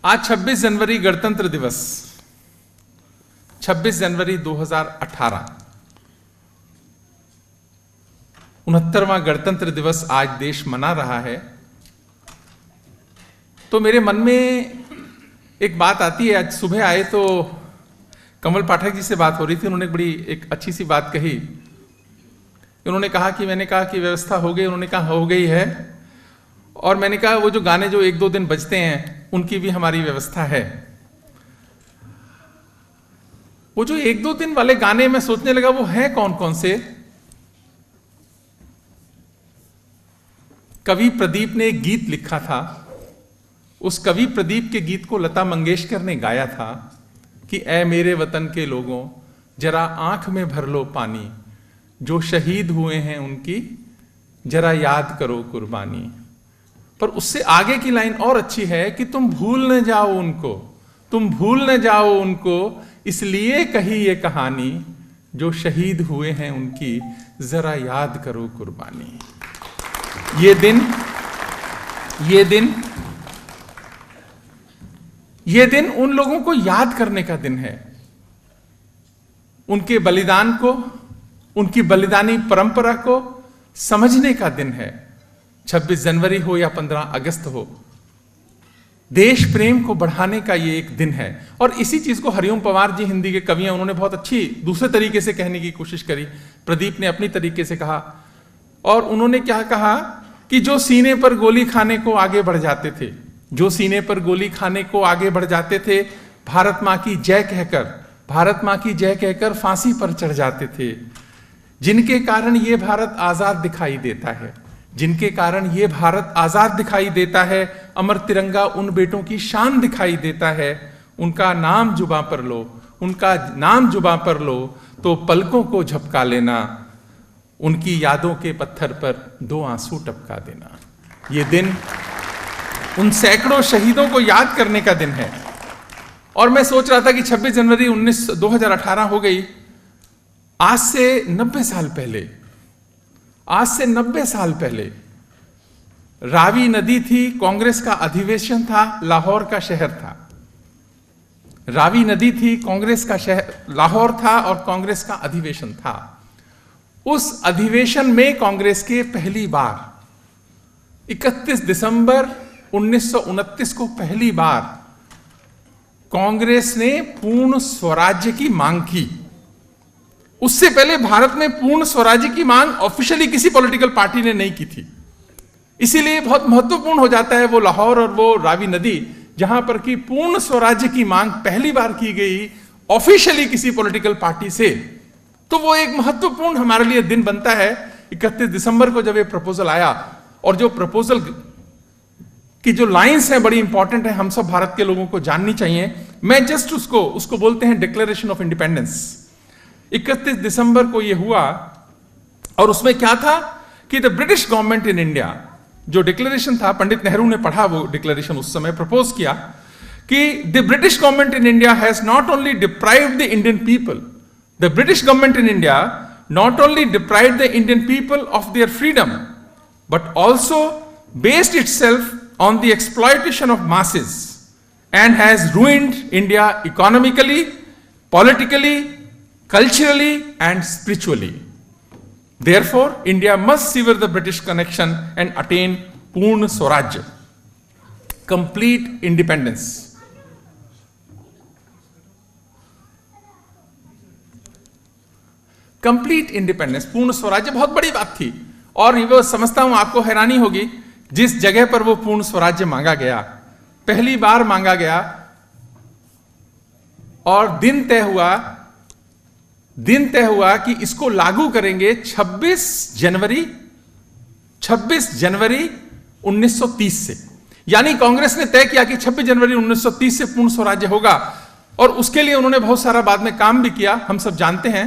आज 26 जनवरी गणतंत्र दिवस, 26 जनवरी 2018, 69वां गणतंत्र दिवस आज देश मना रहा है। तो मेरे मन में एक बात आती है। आज सुबह आए तो कमल पाठक जी से बात हो रही थी, उन्होंने बड़ी एक अच्छी सी बात कही। उन्होंने कहा कि मैंने कहा कि व्यवस्था हो गई, उन्होंने कहा हो गई है, और मैंने कहा वो जो गाने जो 1-2 दिन बजते हैं उनकी भी हमारी व्यवस्था है। वो जो 1-2 दिन वाले गाने मैं सोचने लगा वो हैं कौन कौन से। कवि प्रदीप ने एक गीत लिखा था, उस कवि प्रदीप के गीत को लता मंगेशकर ने गाया था कि ऐ मेरे वतन के लोगों जरा आंख में भर लो पानी, जो शहीद हुए हैं उनकी जरा याद करो कुर्बानी। पर उससे आगे की लाइन और अच्छी है कि तुम भूल न जाओ उनको, तुम भूल न जाओ उनको, इसलिए कही ये कहानी, जो शहीद हुए हैं उनकी जरा याद करो कुर्बानी। ये दिन उन लोगों को याद करने का दिन है, उनके बलिदान को, उनकी बलिदानी परंपरा को समझने का दिन है। 26 जनवरी हो या 15 अगस्त हो, देश प्रेम को बढ़ाने का ये एक दिन है। और इसी चीज को हरिओम पवार जी हिंदी के कवि हैं, उन्होंने बहुत अच्छी दूसरे तरीके से कहने की कोशिश करी। प्रदीप ने अपनी तरीके से कहा, और उन्होंने क्या कहा कि जो सीने पर गोली खाने को आगे बढ़ जाते थे, जो सीने पर गोली खाने को आगे बढ़ जाते थे, भारत मां की जय कहकर, भारत मां की जय कहकर फांसी पर चढ़ जाते थे, जिनके कारण ये भारत आजाद दिखाई देता है, जिनके कारण ये भारत आजाद दिखाई देता है, अमर तिरंगा उन बेटों की शान दिखाई देता है। उनका नाम जुबां पर लो, उनका नाम जुबां पर लो तो पलकों को झपका लेना, उनकी यादों के पत्थर पर 2 आंसू टपका देना। ये दिन उन सैकड़ों शहीदों को याद करने का दिन है। और मैं सोच रहा था कि 26 जनवरी 2018 हो गई, आज से 90 साल पहले, आज से 90 साल पहले रावी नदी थी, कांग्रेस का अधिवेशन था, लाहौर का शहर था। रावी नदी थी, कांग्रेस का शहर लाहौर था और कांग्रेस का अधिवेशन था। उस अधिवेशन में कांग्रेस के पहली बार 31 दिसंबर 1929 को पहली बार कांग्रेस ने पूर्ण स्वराज्य की मांग की। उससे पहले भारत में पूर्ण स्वराज्य की मांग ऑफिशियली किसी पॉलिटिकल पार्टी ने नहीं की थी। इसीलिए बहुत महत्वपूर्ण हो जाता है वो लाहौर और वो रावी नदी, जहां पर की पूर्ण स्वराज्य की मांग पहली बार की गई ऑफिशियली किसी पॉलिटिकल पार्टी से। तो वो एक महत्वपूर्ण हमारे लिए दिन बनता है। 31 दिसंबर को जब ये प्रपोजल आया, और जो प्रपोजल की जो लाइंस हैं बड़ी इंपॉर्टेंट है, हम सब भारत के लोगों को जाननी चाहिए। मैं जस्ट उसको बोलते हैं डिक्लेरेशन ऑफ इंडिपेंडेंस। 31 दिसंबर को यह हुआ, और उसमें क्या था कि the British government in India, जो डिक्लेरेशन था, पंडित नेहरू ने पढ़ा वो डिक्लेरेशन, उस समय प्रपोज किया कि the British government in India has not only deprived the Indian people, the British government in India not only deprived the Indian people of their freedom, but also based itself on the exploitation of masses and has ruined India economically, politically, culturally and spiritually. Therefore, India must sever the British connection and attain Purna Swarajya, complete independence. Complete independence, पूर्ण स्वराज्य बहुत बड़ी बात थी। और वो समझता हूं आपको हैरानी होगी, जिस जगह पर वो पूर्ण स्वराज्य मांगा गया, पहली बार मांगा गया, और दिन तय हुआ कि इसको लागू करेंगे 26 जनवरी 1930 से। यानी कांग्रेस ने तय किया कि 26 जनवरी 1930 से पूर्ण स्वराज्य होगा, और उसके लिए उन्होंने बहुत सारा बाद में काम भी किया, हम सब जानते हैं।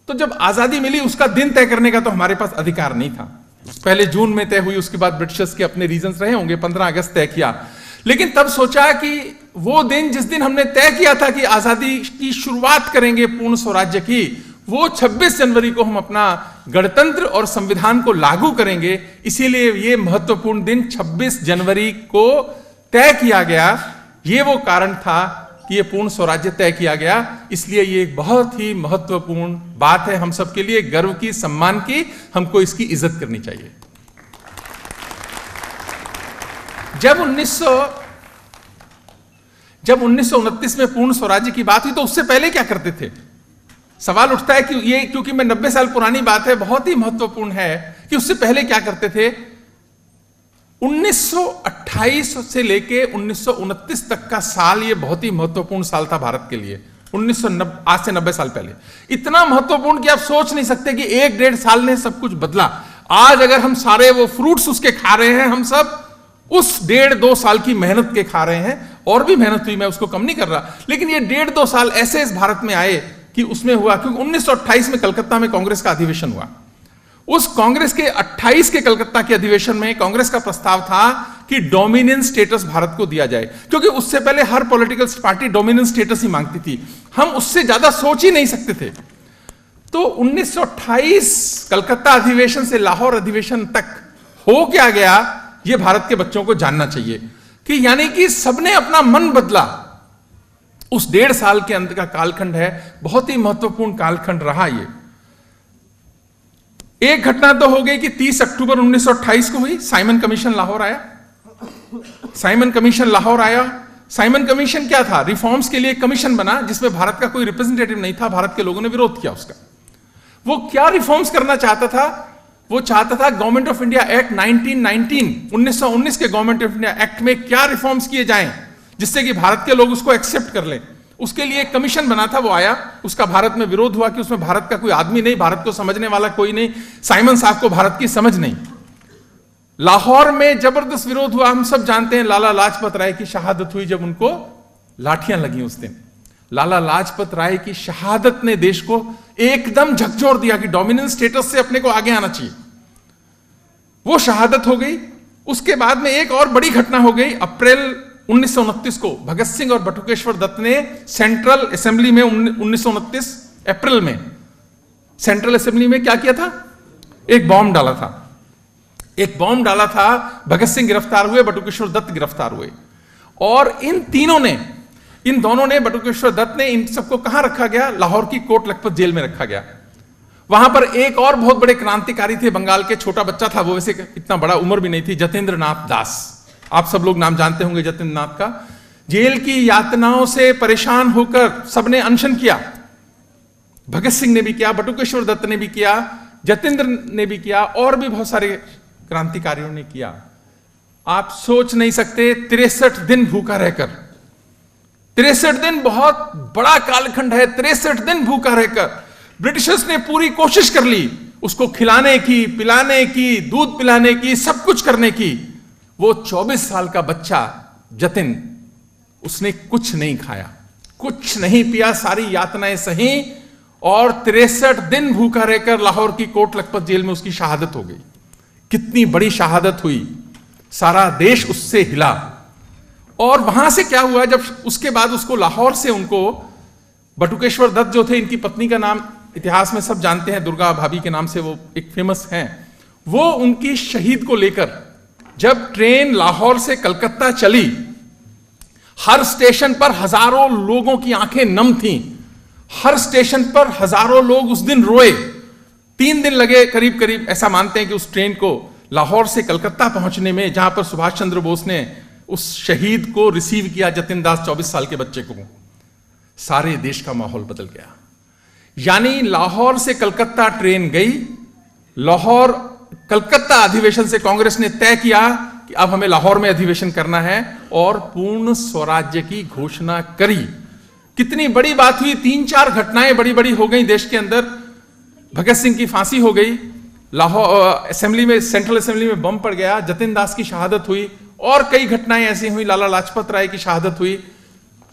तो जब आजादी मिली, उसका दिन तय करने का तो हमारे पास अधिकार नहीं था। पहले जून में तय हुई, उसके बाद ब्रिटिशर्स के अपने रीजंस रहे होंगे, 15 अगस्त तय किया। लेकिन तब सोचा कि वो दिन, जिस दिन हमने तय किया था कि आजादी की शुरुआत करेंगे पूर्ण स्वराज्य की, वो 26 जनवरी को हम अपना गणतंत्र और संविधान को लागू करेंगे। इसीलिए ये महत्वपूर्ण दिन 26 जनवरी को तय किया गया, ये वो कारण था कि ये पूर्ण स्वराज्य तय किया गया। इसलिए ये एक बहुत ही महत्वपूर्ण बात है हम सबके लिए, गर्व की, सम्मान की, हमको इसकी इज्जत करनी चाहिए। जब 1929 में पूर्ण स्वराज्य की बात हुई तो उससे पहले क्या करते थे? सवाल उठता है कि ये, क्योंकि मैं 90 साल पुरानी बात है, बहुत ही महत्वपूर्ण है कि उससे पहले क्या करते थे। 1928 से लेके 1929 तक का साल, ये बहुत ही महत्वपूर्ण साल था भारत के लिए। 1990, आज से 90 साल पहले, इतना महत्वपूर्ण कि आप सोच नहीं सकते कि 1-1.5 साल ने सब कुछ बदला। आज अगर हम सारे वो फ्रूट्स उसके खा रहे हैं, हम सब उस 1.5-2 साल की मेहनत के खा रहे हैं। और भी मेहनत हुई, मैं उसको कम नहीं कर रहा, लेकिन ये 1.5-2 साल ऐसे इस भारत में आए कि उसमें हुआ, क्योंकि 1928 में कलकत्ता में कांग्रेस का अधिवेशन हुआ। उस कांग्रेस के 28 के कलकत्ता के अधिवेशन में कांग्रेस का प्रस्ताव था कि डोमिनेंस स्टेटस भारत को दिया जाए, क्योंकि उससे पहले हर पॉलिटिकल पार्टी डोमिनेंस स्टेटस ही मांगती थी। हम उससे ज्यादा सोच ही नहीं सकते थे। तो 1928 कलकत्ता अधिवेशन से लाहौर अधिवेशन तक हो क्या गया, यह भारत के बच्चों को जानना चाहिए कि यानी कि सबने अपना मन बदला। उस 1.5 साल के अंत का कालखंड है, बहुत ही महत्वपूर्ण कालखंड रहा ये। एक घटना तो हो गई कि 30 अक्टूबर 1928 को हुई, साइमन कमीशन लाहौर आया। साइमन कमीशन लाहौर आया। साइमन कमीशन क्या था? रिफॉर्म्स के लिए कमीशन बना, जिसमें भारत का कोई रिप्रेजेंटेटिव नहीं था। भारत के लोगों ने विरोध किया उसका। वो क्या रिफॉर्म्स करना चाहता था? वो चाहता था गवर्नमेंट ऑफ इंडिया एक्ट 1919 के गवर्नमेंट ऑफ इंडिया एक्ट में क्या रिफॉर्म्स किए जाएं जिससे कि भारत के लोग उसको एक्सेप्ट कर लें। उसके लिए एक कमीशन बना था, वो आया। उसका भारत में विरोध हुआ कि उसमें भारत का कोई आदमी नहीं, भारत को समझने वाला कोई नहीं, साइमन साहब को भारत की समझ नहीं। लाहौर में जबरदस्त विरोध हुआ। हम सब जानते हैं लाला लाजपत राय की शहादत हुई जब उनको लाठियां लगी उस दिन। लाला लाजपत राय की शहादत ने देश को एकदम झकझोर दिया कि डोमिनेंस स्टेटस से अपने को आगे आना चाहिए। वो शहादत हो गई। उसके बाद में एक और बड़ी घटना हो गई। अप्रैल 1929 को भगत सिंह और बटुकेश्वर दत्त ने सेंट्रल असेंबली में 1929 अप्रैल में सेंट्रल असेंबली में क्या किया था? एक बॉम्ब डाला था। एक बॉम्ब डाला था। भगत सिंह गिरफ्तार हुए, बटुकेश्वर दत्त गिरफ्तार हुए। और इन दोनों ने, बटुकेश्वर दत्त ने, इन सबको कहां रखा गया? लाहौर की कोट लखपत जेल में रखा गया। वहां पर एक और बहुत बड़े क्रांतिकारी थे बंगाल के, छोटा बच्चा था वो, वैसे इतना बड़ा उम्र भी नहीं थी, जतेंद्र नाथ दास। आप सब लोग नाम जानते होंगे जतेंद्र नाथ का। जेल की यातनाओं से परेशान होकर सबने अनशन किया। भगत सिंह ने भी किया, बटुकेश्वर दत्त ने भी किया, जतेंद्र ने भी किया, और भी बहुत सारे क्रांतिकारियों ने किया। आप सोच नहीं सकते, 63 दिन भूखा रहकर, 63 दिन बहुत बड़ा कालखंड है। 63 दिन भूखा रहकर ब्रिटिशर्स ने पूरी कोशिश कर ली उसको खिलाने की, पिलाने की, दूध पिलाने की, सब कुछ करने की। वो 24 साल का बच्चा जतिन, उसने कुछ नहीं खाया, कुछ नहीं पिया, सारी यातनाएं सही, और 63 दिन भूखा रहकर लाहौर की कोट लखपत जेल में उसकी शहादत हो गई। कितनी बड़ी शहादत हुई, सारा देश उससे हिला। और वहां से क्या हुआ, जब उसके बाद उसको लाहौर से उनको बटुकेश्वर दत्त जो थे, इनकी पत्नी का नाम इतिहास में सब जानते हैं, दुर्गा भाभी के नाम से वो एक फेमस हैं। वो उनकी शहीद को लेकर जब ट्रेन लाहौर से कलकत्ता चली, हर स्टेशन पर हजारों लोगों की आंखें नम थीं। हर स्टेशन पर हजारों लोग उस दिन रोए। 3 दिन लगे करीब करीब, ऐसा मानते हैं कि उस ट्रेन को लाहौर से कलकत्ता पहुंचने में, जहां पर सुभाष चंद्र बोस ने उस शहीद को रिसीव किया, जतिन दास 24 साल के बच्चे को। सारे देश का माहौल बदल गया। यानी लाहौर से कलकत्ता ट्रेन गई, लाहौर कलकत्ता अधिवेशन से कांग्रेस ने तय किया कि अब हमें लाहौर में अधिवेशन करना है, और पूर्ण स्वराज्य की घोषणा करी। कितनी बड़ी बात हुई। 3-4 घटनाएं बड़ी बड़ी हो गई देश के अंदर। भगत सिंह की फांसी हो गई, लाहौर असेंबली में, सेंट्रल असेंबली में बम पड़ गया, जतिन दास की शहादत हुई, और कई घटनाएं ऐसी हुई, लाला लाजपत राय की शहादत हुई,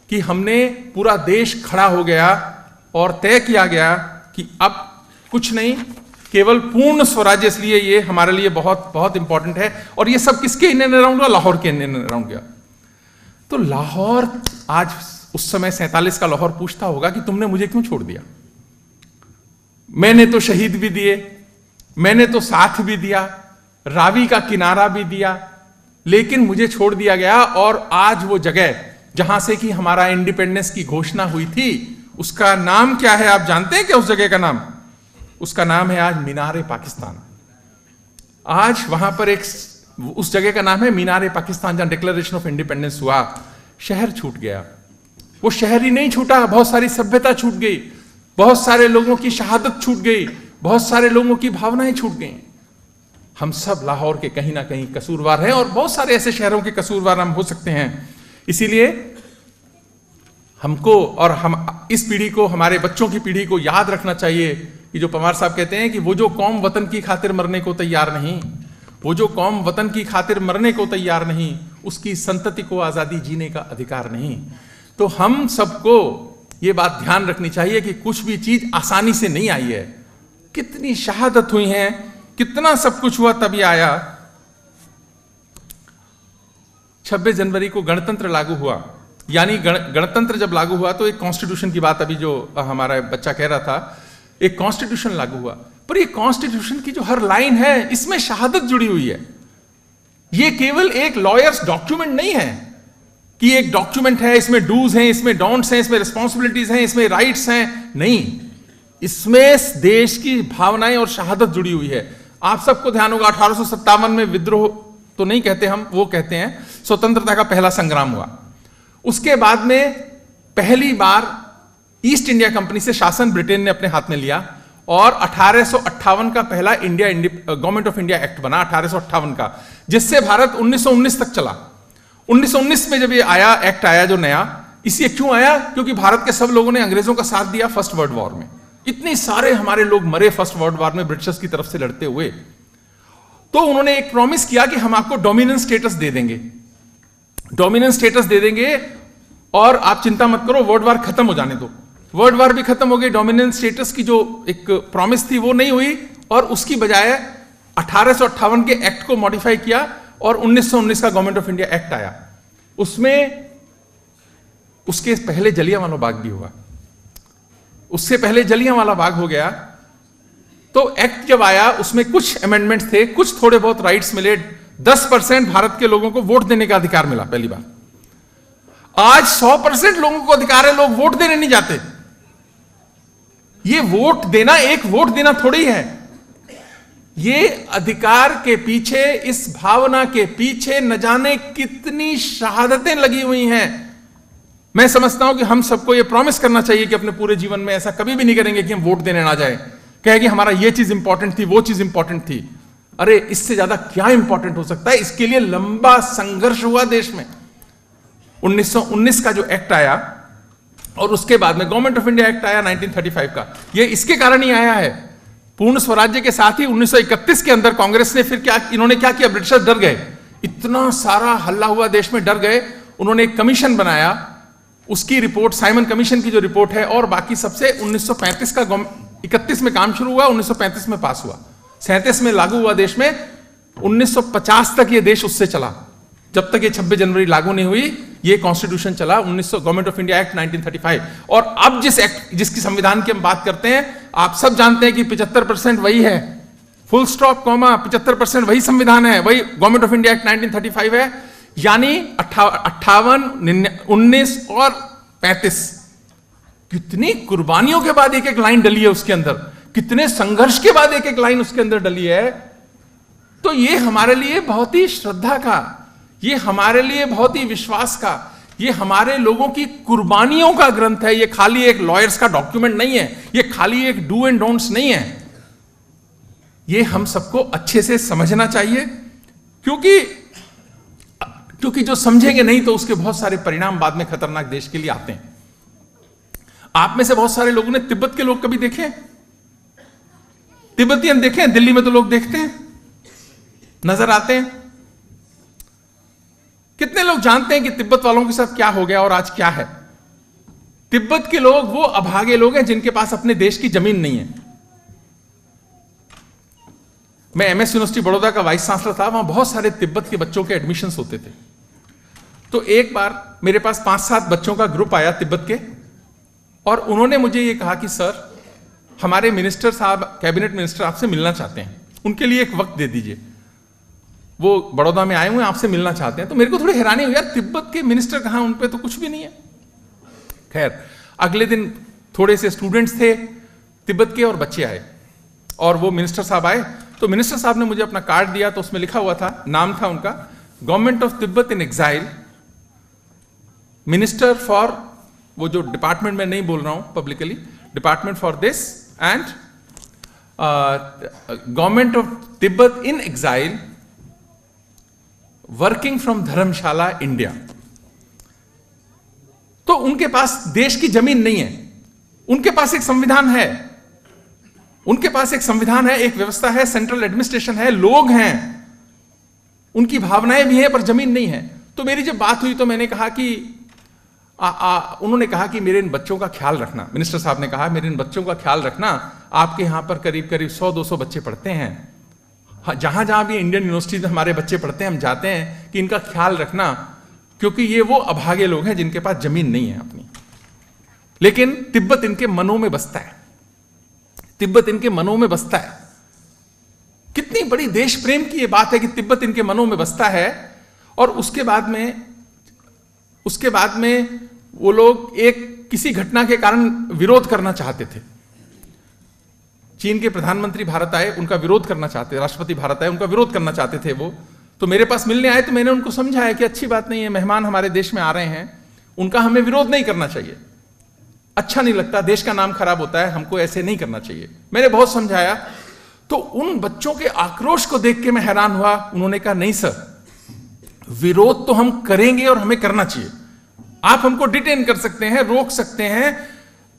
कि हमने, पूरा देश खड़ा हो गया और तय किया गया कि अब कुछ नहीं, केवल पूर्ण स्वराज्य। इसलिए ये हमारे लिए बहुत बहुत इंपॉर्टेंट है। और ये सब किसके इन एंड अराउंड हुआ? लाहौर के इन एंड अराउंड गया। तो लाहौर आज, उस समय 47 का लाहौर पूछता होगा कि तुमने मुझे क्यों छोड़ दिया? मैंने तो शहीद भी दिए, मैंने तो साथ भी दिया, रावी का किनारा भी दिया, लेकिन मुझे छोड़ दिया गया। और आज वो जगह जहां से कि हमारा इंडिपेंडेंस की घोषणा हुई थी, उसका नाम क्या है आप जानते हैं क्या? उस जगह का नाम, उसका नाम है आज मीनार पाकिस्तान। आज वहां पर उस जगह का नाम है मीनार पाकिस्तान, जहां डिक्लेरेशन ऑफ इंडिपेंडेंस हुआ। शहर छूट गया। वो शहर ही नहीं छूटा, बहुत सारी सभ्यता छूट गई, बहुत सारे लोगों की शहादत छूट गई, बहुत सारे लोगों की भावनाएं छूट गई। हम सब लाहौर के कहीं ना कहीं कसूरवार हैं, और बहुत सारे ऐसे शहरों के कसूरवार हम हो सकते हैं। इसीलिए हमको और हम इस पीढ़ी को, हमारे बच्चों की पीढ़ी को याद रखना चाहिए कि जो पवार साहब कहते हैं कि वो जो कौम वतन की खातिर मरने को तैयार नहीं, वो जो कौम वतन की खातिर मरने को तैयार नहीं, उसकी संतति को आजादी जीने का अधिकार नहीं। तो हम सबको ये बात ध्यान रखनी चाहिए कि कुछ भी चीज आसानी से नहीं आई है। कितनी शहादत हुई है, कितना सब कुछ हुआ तब ये आया। 26 जनवरी को गणतंत्र लागू हुआ, यानी गणतंत्र जब लागू हुआ तो एक कॉन्स्टिट्यूशन की बात, अभी जो हमारा बच्चा कह रहा था, एक कॉन्स्टिट्यूशन लागू हुआ। पर ये कॉन्स्टिट्यूशन की जो हर लाइन है, इसमें शहादत जुड़ी हुई है। ये केवल एक लॉयर्स डॉक्यूमेंट नहीं है कि एक डॉक्यूमेंट है, इसमें डूज हैं, इसमें डोंट्स हैं, इसमें रिस्पॉन्सिबिलिटीज हैं, इसमें राइट्स हैं। नहीं, इसमें देश की भावनाएं और शहादत जुड़ी हुई है। आप सबको ध्यान होगा 1857 में विद्रोह तो नहीं कहते हम, वो कहते हैं स्वतंत्रता का पहला संग्राम हुआ। उसके बाद में पहली बार ईस्ट इंडिया कंपनी से शासन ब्रिटेन ने अपने हाथ में लिया, और 1858 का पहला गवर्नमेंट ऑफ इंडिया एक्ट बना, 1858 का, जिससे भारत 1919 तक चला। 1919 में जब ये आया, एक्ट आया जो नया, इसलिए क्यों आया? क्योंकि भारत के सब लोगों ने अंग्रेजों का साथ दिया फर्स्ट वर्ल्ड वॉर में। इतने सारे हमारे लोग मरे फर्स्ट वर्ल्ड वॉर में ब्रिटिशर्स की तरफ से लड़ते हुए। तो उन्होंने एक प्रॉमिस किया कि हम आपको डोमिनेंस स्टेटस दे देंगे, डोमिनेंस स्टेटस दे देंगे, और आप चिंता मत करो, वर्ल्ड वॉर खत्म हो जाने दो। वर्ल्ड वॉर भी खत्म हो गई, डोमिनेंस स्टेटस की जो एक प्रॉमिस थी वो नहीं हुई, और उसकी बजाय 1858 के एक्ट को मॉडिफाई किया और 1919 का गवर्नमेंट ऑफ इंडिया एक्ट आया। उसमें उसके पहले जलियांवाला बाग भी हुआ, उससे पहले जलियांवाला बाग हो गया। तो एक्ट जब आया उसमें कुछ अमेंडमेंट्स थे, कुछ थोड़े बहुत राइट्स मिले। 10% भारत के लोगों को वोट देने का अधिकार मिला पहली बार। आज 100% लोगों को अधिकार है, लोग वोट देने नहीं जाते। ये वोट देना एक वोट देना थोड़ी है, ये अधिकार के पीछे, इस भावना के पीछे न जाने कितनी शहादतें लगी हुई हैं। मैं समझता हूं कि हम सबको यह प्रॉमिस करना चाहिए कि अपने पूरे जीवन में ऐसा कभी भी नहीं करेंगे कि हम वोट देने ना जाए, कहे कि हमारा ये चीज इंपॉर्टेंट थी, वो चीज इंपॉर्टेंट थी। अरे इससे ज्यादा क्या इंपॉर्टेंट हो सकता है? इसके लिए लंबा संघर्ष हुआ देश में। 1919 का जो एक्ट आया, और उसके बाद में गवर्नमेंट ऑफ इंडिया एक्ट आया 1935 का, ये इसके कारण ही आया है। पूर्ण स्वराज्य के साथ ही 1931 के अंदर कांग्रेस ने फिर इन्होंने क्या किया? ब्रिटिशर्स डर गए, इतना सारा हल्ला हुआ देश में, डर गए। उन्होंने एक कमीशन बनाया, उसकी रिपोर्ट, साइमन कमीशन की जो रिपोर्ट है, और बाकी सबसे 1935 का 31 में काम शुरू हुआ, 1935 में पास हुआ, 37 में लागू हुआ देश में। 1950 तक ये देश उससे चला, जब तक ये 26 जनवरी लागू नहीं हुई, ये कॉन्स्टिट्यूशन चला। 1900 गवर्नमेंट ऑफ इंडिया एक्ट 1935। और अब जिस एक्ट, जिसकी संविधान की हम बात करते हैं, आप सब जानते हैं कि 75% वही है, फुल स्टॉप कॉमा 75% वही संविधान है, वही गवर्नमेंट ऑफ इंडिया एक्ट 1935 है। यानी 58, 19 और 35, कितनी कुर्बानियों के बाद एक एक लाइन डली है उसके अंदर, कितने संघर्ष के बाद एक एक लाइन उसके अंदर डली है। तो ये हमारे लिए बहुत ही श्रद्धा का, ये हमारे लिए बहुत ही विश्वास का, ये हमारे लोगों की कुर्बानियों का ग्रंथ है। ये खाली एक लॉयर्स का डॉक्यूमेंट नहीं है, ये खाली एक डू एंड डोंट्स नहीं है। ये हम सबको अच्छे से समझना चाहिए, क्योंकि जो समझेंगे नहीं तो उसके बहुत सारे परिणाम बाद में खतरनाक देश के लिए आते हैं। आप में से बहुत सारे लोगों ने तिब्बत के लोग कभी देखे? तिब्बतियन देखे? दिल्ली में तो लोग देखते हैं, नजर आते हैं। कितने लोग जानते हैं कि तिब्बत वालों के साथ क्या हो गया और आज क्या है? तिब्बत के लोग वो अभागे लोग हैं जिनके पास अपने देश की जमीन नहीं है। मैं एमएस यूनिवर्सिटी बड़ौदा का वाइस चांसलर था, वहां बहुत सारे तिब्बत के बच्चों के एडमिशंस होते थे। तो एक बार मेरे पास 5-7 बच्चों का ग्रुप आया तिब्बत के, और उन्होंने मुझे ये कहा कि सर, हमारे मिनिस्टर साहब, कैबिनेट मिनिस्टर आपसे मिलना चाहते हैं, उनके लिए एक वक्त दे दीजिए। वो बड़ौदा में आए हुए हैं, आपसे मिलना चाहते हैं। तो मेरे को थोड़ी हैरानी हुई, यार तिब्बत के मिनिस्टर कहाँ, उन पे तो कुछ भी नहीं है। खैर, अगले दिन थोड़े से स्टूडेंट्स थे तिब्बत के और बच्चे आए, और वो मिनिस्टर साहब आए। तो मिनिस्टर साहब ने मुझे अपना कार्ड दिया, तो उसमें लिखा हुआ था, नाम था उनका, government of Tibet in exile, minister for, वो जो डिपार्टमेंट में नहीं बोल रहा हूं publicly, department for this and government of Tibet in exile, working from Dharamshala India. तो उनके पास देश की जमीन नहीं है, उनके पास एक संविधान है, उनके पास एक संविधान है, एक व्यवस्था है, सेंट्रल एडमिनिस्ट्रेशन है, लोग हैं, उनकी भावनाएं भी हैं, पर जमीन नहीं है। तो मेरी जब बात हुई तो मैंने कहा कि उन्होंने कहा कि मेरे इन बच्चों का ख्याल रखना, मिनिस्टर साहब ने कहा मेरे इन बच्चों का ख्याल रखना, आपके यहां पर करीब करीब 100-200 बच्चे पढ़ते हैं, जहां जहां भी इंडियन यूनिवर्सिटीज में हमारे बच्चे पढ़ते हैं, हम जाते हैं कि इनका ख्याल रखना, क्योंकि ये वो अभागे लोग हैं जिनके पास जमीन नहीं है अपनी, लेकिन तिब्बत इनके मनों में बसता है, तिब्बत इनके मनों में बसता है। कितनी बड़ी देश प्रेम की ये बात है कि तिब्बत इनके मनों में बसता है। और उसके बाद में वो लोग एक किसी घटना के कारण विरोध करना चाहते थे। चीन के प्रधानमंत्री भारत आए, उनका विरोध करना चाहते, राष्ट्रपति भारत आए, उनका विरोध करना चाहते थे वो। तो मेरे पास मिलने आए, तो मैंने उनको समझाया कि अच्छी बात नहीं है, मेहमान हमारे देश में आ रहे हैं, उनका हमें विरोध नहीं करना चाहिए, अच्छा नहीं लगता, देश का नाम खराब होता है, हमको ऐसे नहीं करना चाहिए। मैंने बहुत समझाया। तो उन बच्चों के आक्रोश को देख के मैं हैरान हुआ। उन्होंने कहा नहीं सर, विरोध तो हम करेंगे और हमें करना चाहिए, आप हमको डिटेन कर सकते हैं, रोक सकते हैं,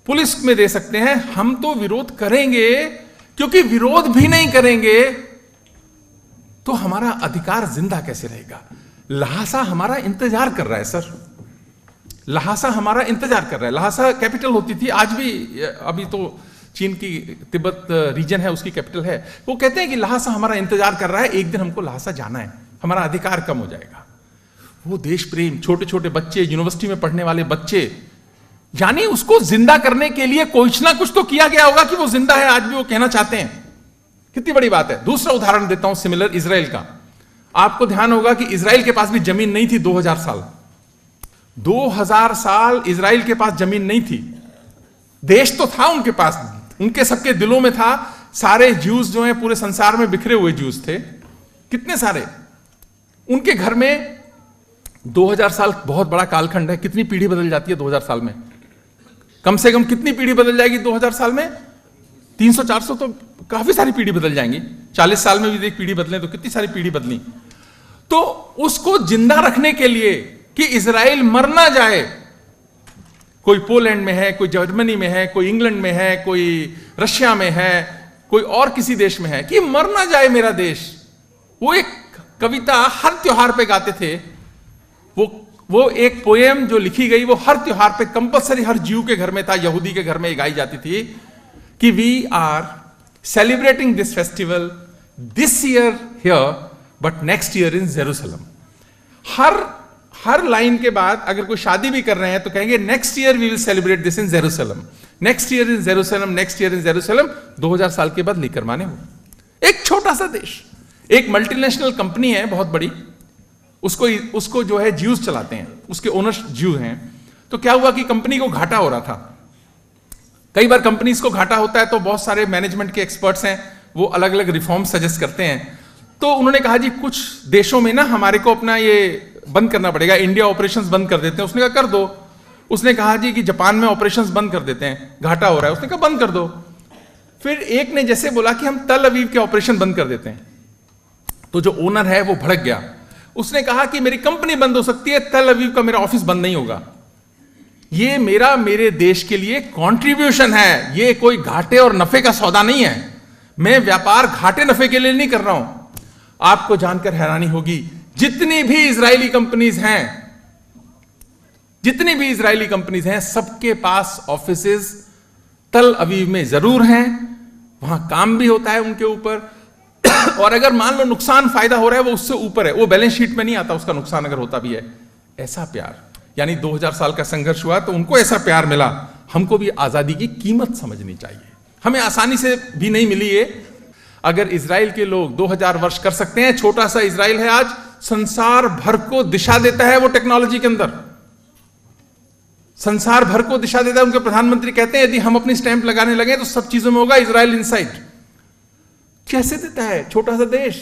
पुलिस में दे सकते हैं, हम तो विरोध करेंगे, क्योंकि विरोध भी नहीं करेंगे तो हमारा अधिकार जिंदा कैसे रहेगा। लहासा हमारा इंतजार कर रहा है सर, लहासा हमारा इंतजार कर रहा है। लहासा कैपिटल होती थी, आज भी, अभी तो चीन की तिब्बत रीजन है, उसकी कैपिटल है। वो कहते हैं कि लहासा हमारा इंतजार कर रहा है, एक दिन हमको लहासा जाना है, हमारा अधिकार कम हो जाएगा। वो देश प्रेम, छोटे छोटे बच्चे, यूनिवर्सिटी में पढ़ने वाले बच्चे, यानी उसको जिंदा करने के लिए कुछ ना कुछ तो किया गया होगा कि वो जिंदा है, आज भी वो कहना चाहते हैं। कितनी बड़ी बात है। दूसरा उदाहरण देता हूं सिमिलर, इजराइल का। आपको ध्यान होगा कि इजराइल के पास भी जमीन नहीं थी 2000 साल। 2000 साल इजराइल के पास जमीन नहीं थी। देश तो था उनके पास, उनके सबके दिलों में था। सारे ज्यूज जो हैं पूरे संसार में बिखरे हुए ज्यूज थे, कितने सारे। उनके घर में 2000 साल बहुत बड़ा कालखंड है। कितनी पीढ़ी बदल जाती है 2000 साल में? कम से कम कितनी पीढ़ी बदल जाएगी 2000 साल में? 300-400 तो काफी सारी पीढ़ी बदल जाएंगी। 40 साल में भी एक पीढ़ी बदले तो कितनी सारी पीढ़ी बदली। तो उसको जिंदा रखने के लिए कि इजराइल मर ना जाए, कोई पोलैंड में है, कोई जर्मनी में है, कोई इंग्लैंड में है, कोई रशिया में है, कोई और किसी देश में है, कि मर ना जाए मेरा देश। वो एक कविता हर त्योहार पे गाते थे। वो एक पोएम जो लिखी गई, वो हर त्योहार पे कंपलसरी हर जीव के घर में था, यहूदी के घर में गाई जाती थी कि we are celebrating this festival this year here but next year in Jerusalem. हर लाइन के बाद अगर कोई शादी भी कर रहे हैं तो कहेंगे next year we will celebrate this in Jerusalem, next year in Jerusalem, next year in Jerusalem. 2000 साल के बाद लेकर माने हो। एक छोटा सा देश, एक मल्टीनेशनल कंपनी है बहुत बड़ी, उसको जो है ज्यूज चलाते हैं, उसके ओनर्स ज्यू हैं। तो क्या हुआ कि कंपनी को घाटा हो रहा था। कई बार कंपनीज को घाटा होता है तो बहुत सारे मैनेजमेंट के एक्सपर्ट्स हैं, वो अलग अलग रिफॉर्म सजेस्ट करते हैं। तो उन्होंने कहा जी कुछ देशों में ना हमारे को अपना ये बंद करना पड़ेगा, इंडिया ऑपरेशंस बंद कर देते हैं। उसने कहा कर दो। उसने कहा जी कि जापान में ऑपरेशंस बंद कर देते हैं, घाटा हो रहा है। उसने कहा बंद कर दो। फिर एक ने जैसे बोला कि हम तल अवीव के ऑपरेशन बंद कर देते हैं। तो जो ओनर है वो भड़क गया। उसने कहा कि मेरी कंपनी बंद हो सकती है, तल अवीव का मेरा ऑफिस बंद नहीं होगा। ये मेरे देश के लिए कंट्रीब्यूशन है, ये कोई घाटे और नफे का सौदा नहीं है। मैं व्यापार घाटे नफे के लिए नहीं कर रहा हूं। आपको जानकर हैरानी होगी, जितनी भी इजरायली कंपनीज हैं, सबके पास ऑफिसेज तल अवीव में जरूर हैं, वहां काम भी होता है उनके ऊपर। और अगर मान लो नुकसान फायदा हो रहा है, वो उससे ऊपर है, वो बैलेंस शीट में नहीं आता उसका नुकसान अगर होता भी है। ऐसा प्यार, यानी 2000 साल का संघर्ष हुआ तो उनको ऐसा प्यार मिला। हमको भी आजादी की कीमत समझनी चाहिए, हमें आसानी से भी नहीं मिली ये। अगर इजराइल के लोग 2000 वर्ष कर सकते हैं, छोटा सा इजराइल है आज, संसार भर को दिशा देता है वो टेक्नोलॉजी के अंदर, संसार भर को दिशा देता है। उनके प्रधानमंत्री कहते हैं यदि हम अपनी स्टैंप लगाने लगे तो सब चीजों में होगा इजराइल इनसाइट। कैसे देता है? छोटा सा देश,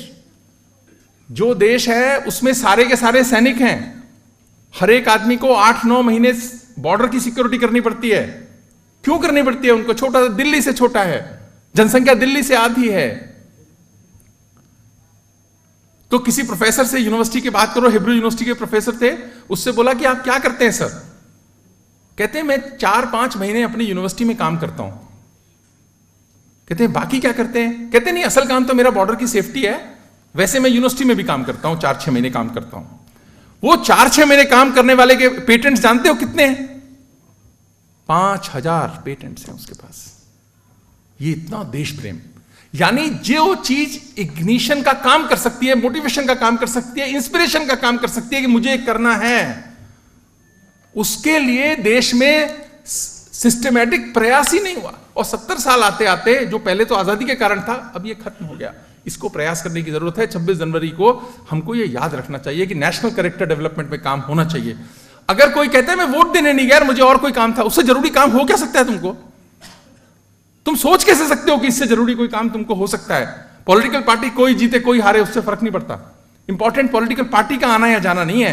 जो देश है उसमें सारे के सारे सैनिक हैं, हर एक आदमी को 8-9 महीने बॉर्डर की सिक्योरिटी करनी पड़ती है। क्यों करनी पड़ती है उनको? छोटा सा, दिल्ली से छोटा है, जनसंख्या दिल्ली से आधी है। तो किसी प्रोफेसर से यूनिवर्सिटी की बात करो, हिब्रू यूनिवर्सिटी के प्रोफेसर थे, उससे बोला कि आप क्या करते हैं सर? कहते हैं मैं 4-5 महीने अपनी यूनिवर्सिटी में काम करता हूं। कहते हैं बाकी क्या करते हैं? कहते नहीं, असल काम तो मेरा बॉर्डर की सेफ्टी है, वैसे मैं यूनिवर्सिटी में भी काम करता हूं, 4-6 महीने काम करता हूं। वो 4-6 महीने काम करने वाले के पेटेंट्स जानते हो कितने हैं? 5000 पेटेंट्स हैं उसके पास। ये इतना देश प्रेम, यानी जो चीज इग्निशन का काम कर सकती है, मोटिवेशन का काम कर सकती है, इंस्पिरेशन का काम कर सकती है कि मुझे करना है, उसके लिए देश में सिस्टमैटिक प्रयास ही नहीं हुआ। और 70 साल आते आते, जो पहले तो आजादी के कारण था, अब ये खत्म हो गया। इसको प्रयास करने की जरूरत है। 26 जनवरी को हमको ये याद रखना चाहिए कि नेशनल कैरेक्टर डेवलपमेंट में काम होना चाहिए। अगर कोई कहता है मैं वोट देने नहीं गया, मुझे और कोई काम था, उससे जरूरी काम हो क्या सकता है तुमको? तुम सोच कैसे सकते हो कि इससे जरूरी कोई काम तुमको हो सकता है? पॉलिटिकल पार्टी कोई जीते कोई हारे, उससे फर्क नहीं पड़ता। इंपॉर्टेंट पॉलिटिकल पार्टी का आना या जाना नहीं है,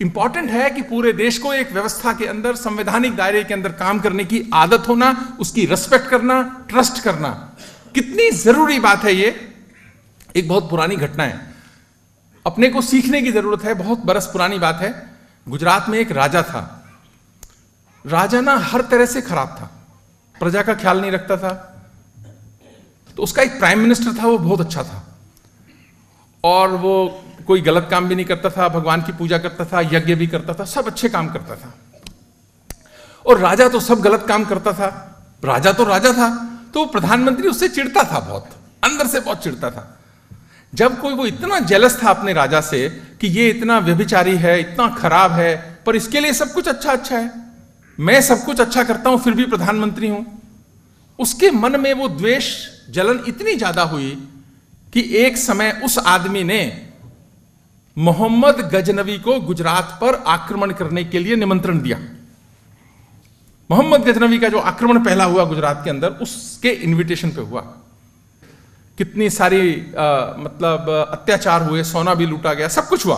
इंपॉर्टेंट है कि पूरे देश को एक व्यवस्था के अंदर, संवैधानिक दायरे के अंदर काम करने की आदत होना, उसकी रिस्पेक्ट करना, ट्रस्ट करना। कितनी जरूरी बात है ये। एक बहुत पुरानी घटना है, अपने को सीखने की जरूरत है। बहुत बरस पुरानी बात है। गुजरात में एक राजा था। राजा ना हर तरह से खराब था, प्रजा का ख्याल नहीं रखता था। तो उसका एक प्राइम मिनिस्टर था, वो बहुत अच्छा था, और वो कोई गलत काम भी नहीं करता था, भगवान की पूजा करता था, यज्ञ भी करता था, सब अच्छे काम करता था। और राजा तो सब गलत काम करता था। राजा तो राजा था, तो प्रधानमंत्री उससे चिढ़ता था, बहुत अंदर से बहुत चिढ़ता था। जब कोई, वो इतना जेलस था अपने राजा से कि ये इतना व्यभिचारी है, इतना खराब है, पर इसके लिए सब कुछ अच्छा अच्छा है, मैं सब कुछ अच्छा करता हूं फिर भी प्रधानमंत्री हूं। उसके मन में वो द्वेष, जलन इतनी ज्यादा हुई कि एक समय उस आदमी ने मोहम्मद गजनवी को गुजरात पर आक्रमण करने के लिए निमंत्रण दिया। मोहम्मद गजनवी का जो आक्रमण पहला हुआ गुजरात के अंदर, उसके इनविटेशन पे हुआ। कितनी सारी मतलब अत्याचार हुए, सोना भी लूटा गया, सब कुछ हुआ।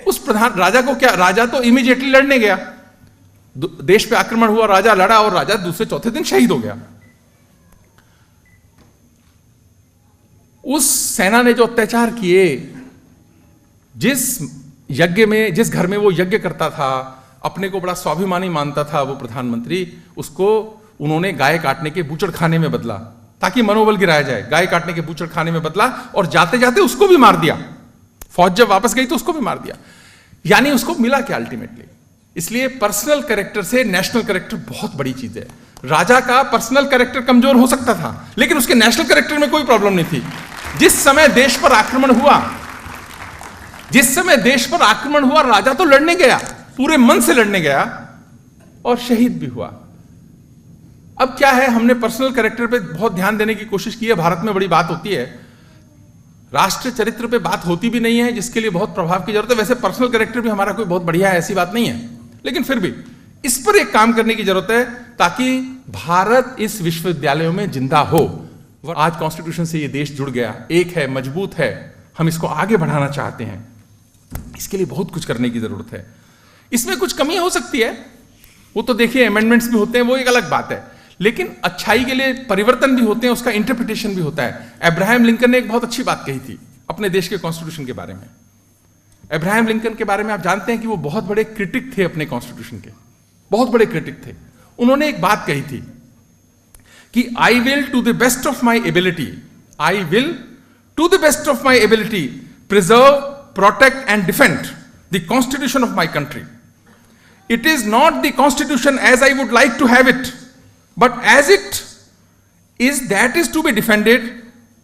उस प्रधान राजा को क्या, राजा तो इमीडिएटली लड़ने गया, देश पे आक्रमण हुआ, राजा लड़ा और राजा दूसरे चौथे दिन शहीद हो गया। उस सेना ने जो अत्याचार किए, जिस यज्ञ में, जिस घर में वो यज्ञ करता था, अपने को बड़ा स्वाभिमानी मानता था वो प्रधानमंत्री, उसको उन्होंने गाय काटने के बूचड़ खाने में बदला ताकि मनोबल गिराया जाए। गाय काटने के बूचड़ खाने में बदला और जाते जाते उसको भी मार दिया। फौज जब वापस गई तो उसको भी मार दिया। यानी उसको मिला क्या अल्टीमेटली? इसलिए पर्सनल कैरेक्टर से नेशनल कैरेक्टर बहुत बड़ी चीज है। राजा का पर्सनल कैरेक्टर कमजोर हो सकता था, लेकिन उसके नेशनल कैरेक्टर में कोई प्रॉब्लम नहीं थी। जिस समय देश पर आक्रमण हुआ, जिस समय देश पर आक्रमण हुआ, राजा तो लड़ने गया, पूरे मन से लड़ने गया और शहीद भी हुआ। अब क्या है, हमने पर्सनल कैरेक्टर पे बहुत ध्यान देने की कोशिश की है। भारत में बड़ी बात होती है, राष्ट्र चरित्र पे बात होती भी नहीं है, जिसके लिए बहुत प्रभाव की जरूरत है। वैसे पर्सनल कैरेक्टर भी हमारा कोई बहुत बढ़िया है, ऐसी बात नहीं है, लेकिन फिर भी इस पर एक काम करने की जरूरत है ताकि भारत इस विश्वविद्यालयों में जिंदा हो। आज कॉन्स्टिट्यूशन से ये देश जुड़ गया, एक है, मजबूत है, हम इसको आगे बढ़ाना चाहते हैं। इसके लिए बहुत कुछ करने की जरूरत है। इसमें कुछ कमी हो सकती है, वो तो देखिए अमेंडमेंट्स भी होते हैं, वो एक अलग बात है, लेकिन अच्छाई के लिए परिवर्तन भी होते हैं, उसका इंटरप्रिटेशन भी होता है। अब्राहम लिंकन ने एक बहुत अच्छी बात कही थी अपने देश के कॉन्स्टिट्यूशन के बारे में। अब्राहम लिंकन के बारे में आप जानते हैं कि वो बहुत बड़े क्रिटिक थे अपने कॉन्स्टिट्यूशन के, बहुत बड़े क्रिटिक थे। उन्होंने एक बात कही थी कि I will to the best of my ability, I will to the best of my ability preserve, protect and defend the constitution of my country. It is not the constitution as I would like to have it, but as it is that is to be defended.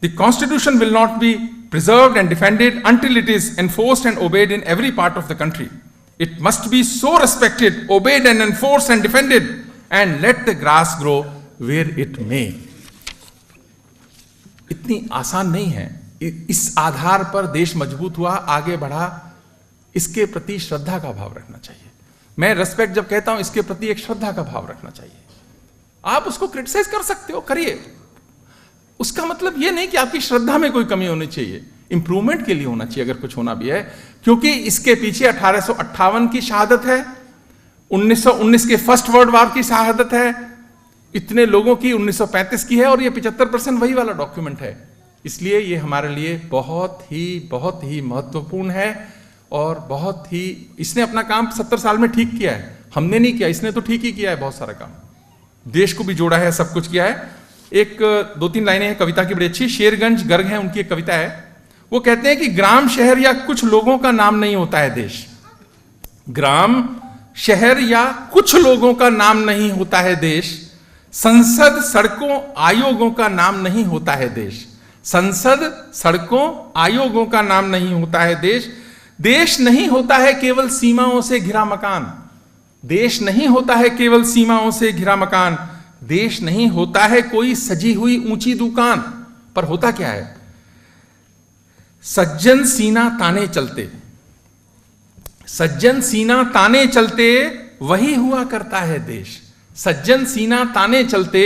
The constitution will not be preserved and defended until it is enforced and obeyed in every part of the country. It must be so respected, obeyed and enforced and defended, and let the grass grow where it may. इतनी आसान नहीं है। इस आधार पर देश मजबूत हुआ, आगे बढ़ा, इसके प्रति श्रद्धा का भाव रखना चाहिए। मैं रेस्पेक्ट जब कहता हूं, इसके प्रति एक श्रद्धा का भाव रखना चाहिए। आप उसको क्रिटिसाइज कर सकते हो, करिए, उसका मतलब यह नहीं कि आपकी श्रद्धा में कोई कमी होनी चाहिए, इंप्रूवमेंट के लिए होना चाहिए अगर कुछ होना भी है, क्योंकि इसके पीछे 1858 की शहादत है, 1919 के फर्स्ट वर्ल्ड वॉर की शहादत है, इतने लोगों की 1935 की है, और ये 75% वही वाला डॉक्यूमेंट है। इसलिए ये हमारे लिए बहुत ही महत्वपूर्ण है, और बहुत ही, इसने अपना काम 70 साल में ठीक किया है, हमने नहीं किया, इसने तो ठीक ही किया है बहुत सारा काम, देश को भी जोड़ा है, सब कुछ किया है। एक 2-3 लाइनें हैं कविता की बड़ी अच्छी, शेरगंज गर्ग है उनकी एक कविता है, वो कहते हैं कि ग्राम शहर या कुछ लोगों का नाम नहीं होता है देश, ग्राम शहर या कुछ लोगों का नाम नहीं होता है देश, संसद सड़कों आयोगों का नाम नहीं होता है देश, संसद सड़कों आयोगों का नाम नहीं होता है देश, देश नहीं होता है केवल सीमाओं से घिरा मकान, देश नहीं होता है केवल सीमाओं से घिरा मकान, देश नहीं होता है कोई सजी हुई ऊंची दुकान, पर होता क्या है, सज्जन सीना ताने चलते, सज्जन सीना ताने चलते वही हुआ करता है देश, सज्जन सीना ताने चलते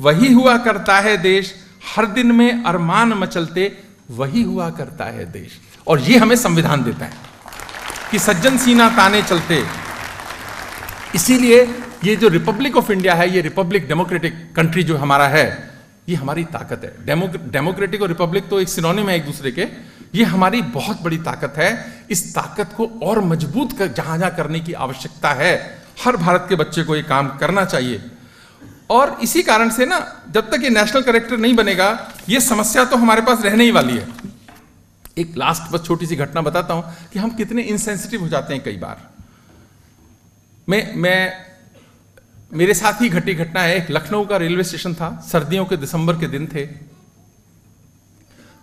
वही हुआ करता है देश, हर दिन में अरमान मचलते वही हुआ करता है देश। और ये हमें संविधान देता है कि सज्जन सीना ताने चलते। इसीलिए ये जो रिपब्लिक ऑफ इंडिया है, ये रिपब्लिक डेमोक्रेटिक कंट्री जो हमारा है, ये हमारी ताकत है। डेमोक्रेटिक और रिपब्लिक तो एक सिनोनिम है एक दूसरे के, ये हमारी बहुत बड़ी ताकत है। इस ताकत को और मजबूत जहां जहां करने की आवश्यकता है, हर भारत के बच्चे को ये काम करना चाहिए। और इसी कारण से ना, जब तक ये नेशनल कैरेक्टर नहीं बनेगा, ये समस्या तो हमारे पास रहने ही वाली है। एक लास्ट बस छोटी सी घटना बताता हूं कि हम कितने इनसेंसिटिव हो जाते हैं कई बार। मेरे साथ ही घटी घटना है, एक लखनऊ का रेलवे स्टेशन था, सर्दियों के दिसंबर के दिन थे,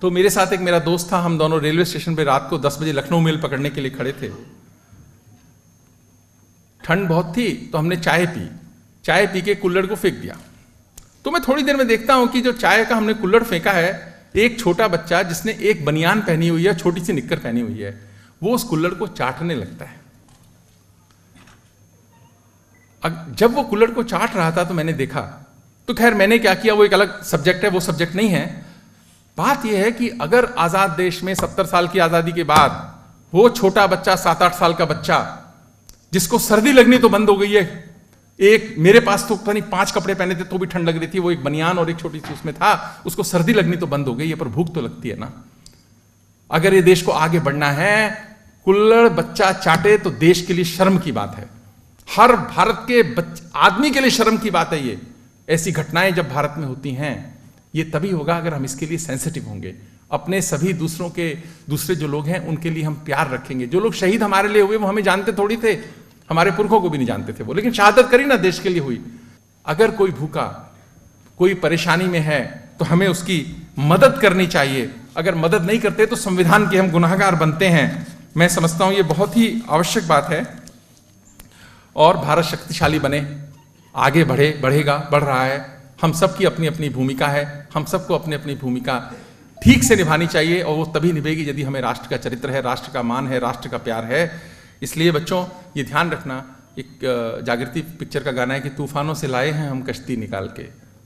तो मेरे साथ एक मेरा दोस्त था, हम दोनों रेलवे स्टेशन पे रात को 10 बजे लखनऊ मेल पकड़ने के लिए खड़े थे। ठंड बहुत थी, तो हमने चाय पी के कुल्हड़ को फेंक दिया। तो मैं थोड़ी देर में देखता हूं कि जो चाय का हमने कुल्हड़ फेंका है, एक छोटा बच्चा जिसने एक बनियान पहनी हुई है, छोटी सी निक्कर पहनी हुई है, वो उस कुल्हड़ को चाटने लगता है। जब वो कुल्हड़ को चाट रहा था तो मैंने देखा, तो खैर मैंने क्या किया, वो एक अलग सब्जेक्ट है, वो सब्जेक्ट नहीं है। बात यह है कि अगर आजाद देश में 70 साल की आजादी के बाद वो छोटा बच्चा, 7-8 साल का बच्चा, जिसको सर्दी लगनी तो बंद हो गई है, एक मेरे पास तो पता नहीं 5 कपड़े पहने थे तो भी ठंड लग रही थी, वो एक बनियान और एक छोटी सी उसमें था, उसको सर्दी लगनी तो बंद हो गई है, पर भूख तो लगती है ना। अगर ये देश को आगे बढ़ना है, कुल्हड़ बच्चा चाटे तो देश के लिए शर्म की बात है, हर भारत के आदमी के लिए शर्म की बात है। ये ऐसी घटनाएं जब भारत में होती हैं, ये तभी होगा अगर हम इसके लिए सेंसिटिव होंगे, अपने सभी दूसरे जो लोग हैं उनके लिए हम प्यार रखेंगे। जो लोग शहीद हमारे लिए हुए वो हमें जानते थोड़ी थे, हमारे पुरखों को भी नहीं जानते थे वो, लेकिन शहादत करी ना देश के लिए हुई। अगर कोई भूखा, कोई परेशानी में है, तो हमें उसकी मदद करनी चाहिए। अगर मदद नहीं करते तो संविधान के हम गुनाहगार बनते हैं। मैं समझता हूं ये बहुत ही आवश्यक बात है। और भारत शक्तिशाली बने, आगे बढ़ेगा, बढ़ रहा है। हम सबकी अपनी अपनी भूमिका है, हम सबको अपनी अपनी भूमिका ठीक से निभानी चाहिए, और वो तभी निभेगी यदि हमें राष्ट्र का चरित्र है, राष्ट्र का मान है, राष्ट्र का प्यार है। इसलिए बच्चों ये ध्यान रखना, एक जागृति पिक्चर का गाना है कि तूफानों से लाए हैं हम कश्ती निकाल के,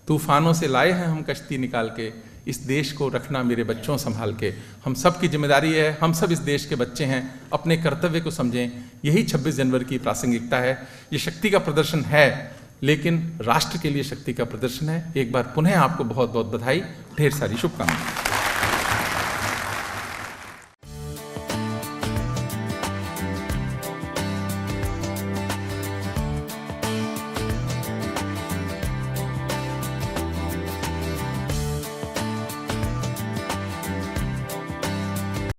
तूफानों से लाए हैं हम कश्ती निकाल के, इस देश को रखना मेरे बच्चों संभाल के। हम सब की जिम्मेदारी है, हम सब इस देश के बच्चे हैं, अपने कर्तव्य को समझें। यही 26 जनवरी की प्रासंगिकता है। ये शक्ति का प्रदर्शन है, लेकिन राष्ट्र के लिए शक्ति का प्रदर्शन है। एक बार पुनः आपको बहुत बहुत बधाई, ढेर सारी शुभकामनाएं।